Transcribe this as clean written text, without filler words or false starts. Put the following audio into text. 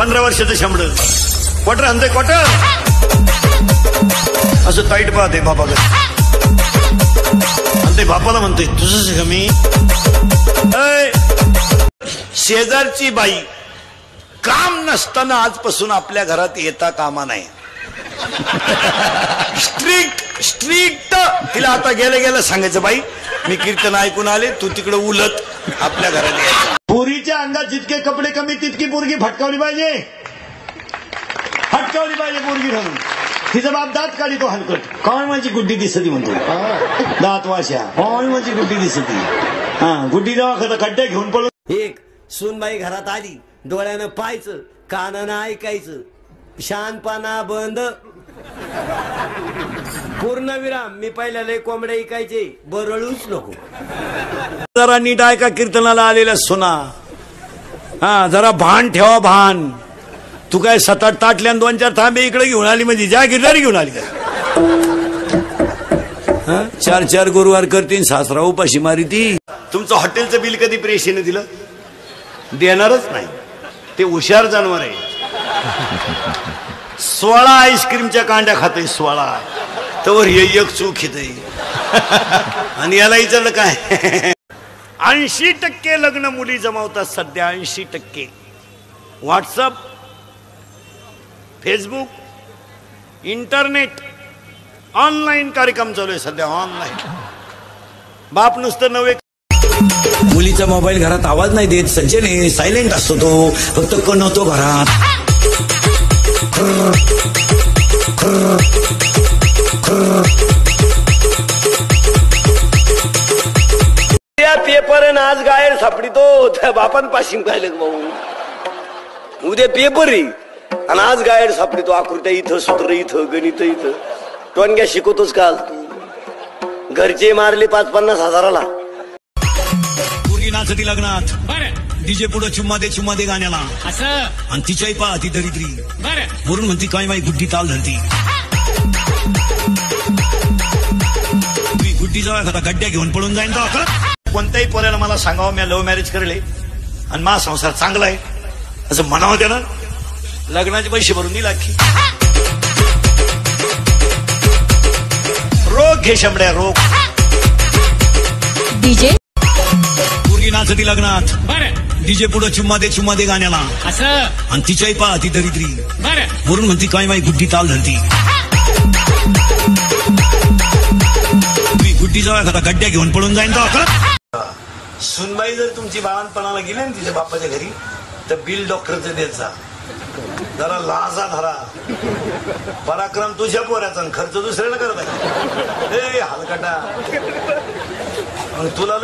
15 वर्षाचं शंभर क्वार्टर आणते क्वार्टर असं ताईट पाहते बापाकडे आणि ते बापाला म्हणते तुझंच का मी शेजारची बाई काम नसताना आजपासून आपल्या घरात येता कामा नाही स्ट्रिक्ट तिला आता गेलं गेलं सांगायचं बाई मी कीर्तन ऐकून आले तू तिकडे उलट आपल्या घरात यायचं पोरीच्या अंगात जितके कपडे कमी तितकी पोरगी फटकावली पाहिजे पोरगी घालून तिचा बाप दात काढी तो हलकट काय माझी गुड्डी दिसती म्हणतो दात वाशा काय माझी गुड्डी दिसती गुड्डी जेव्हा खड्डे घेऊन पडून एक सूनबाई घरात आली डोळ्यानं पाहायचं कानानं ऐकायचं शानपणा बंद पूर्णविराम मी पहिल्या लय कोंबड्या ऐकायचे बरळूच नको जरा नीट ऐका कीर्तनाला आलेल्या सुना जरा भान ठेवा भान तू काय 7-8 ताटल्या 2-4 थांबे इकडे घेऊन आली म्हणजे ज्या गिरणारी घेऊन आली काय 4 गुरुवार करतीन सासरा उपाशी मारी ती तुमचं हॉटेलचं बिल कधी प्रेशेने दिलं देणारच नाही ते हुशार जनावर आहे 16 आईस्क्रीमच्या कांड्या खाते 16 तर हे एक चूक येते आणि याला विचारलं काय 80% लग्न मुली जमावतात सध्या 80% व्हॉट्सअप फेसबुक इंटरनेट ऑनलाईन कार्यक्रम चालू आहे सध्या ऑनलाईन बाप नुसतं नवे मुलीचा मोबाईल घरात आवाज नाही देत सज्जने सायलेंट असतो तो फक्त कणवतो घरात पेपर आज गायर सापडितो त्या बापान पाशिंग पाहिलं भाऊ उद्या पेपर रे आणि आज गायर सापडितो आकृत्या इथं सूत्र इथं गणित इथं टोनग्या शिकवतोच काल तू घरचे मारले 50-50 हजाराला पोरगी नाचती लग्नात डीजे पुढे चुम्मा दे गाण्याला असं आणि तिच्याही पहा ती दरिद्री म्हणून म्हणती काय माई गुड्डी ताल धरती गुड्डी जेव्हा एखादा गड्ड्या घेऊन पळून जाईन तर कोणत्याही पोऱ्याला मला सांगावं मी लव्ह मॅरेज करले आणि माझा संसार चांगला आहे असं म्हणावं त्यानं लग्नाचे पैसे भरून दिला की रोग घे शंभड्या रोग डीजे पोरगी नाचती लग्नात डीजे पुढे चुम्मा दे गाण्याला असं आणि तिच्याही पहा ती दरिद्री म्हणून म्हणती काय माई गुड्डी ताल धरती गुड्डी जेव्हा एखादा गड्ड्या घेऊन पळून जाईन तर सुनबाई जर तुमची बाळणपणाला गेली ना तिच्या बापाच्या घरी तर बिल डॉक्टरचं देत जा जरा लाजा धरा पराक्रम तुझ्या पोऱ्याचा खर्च दुसऱ्याला करत आहे हलकटा तुला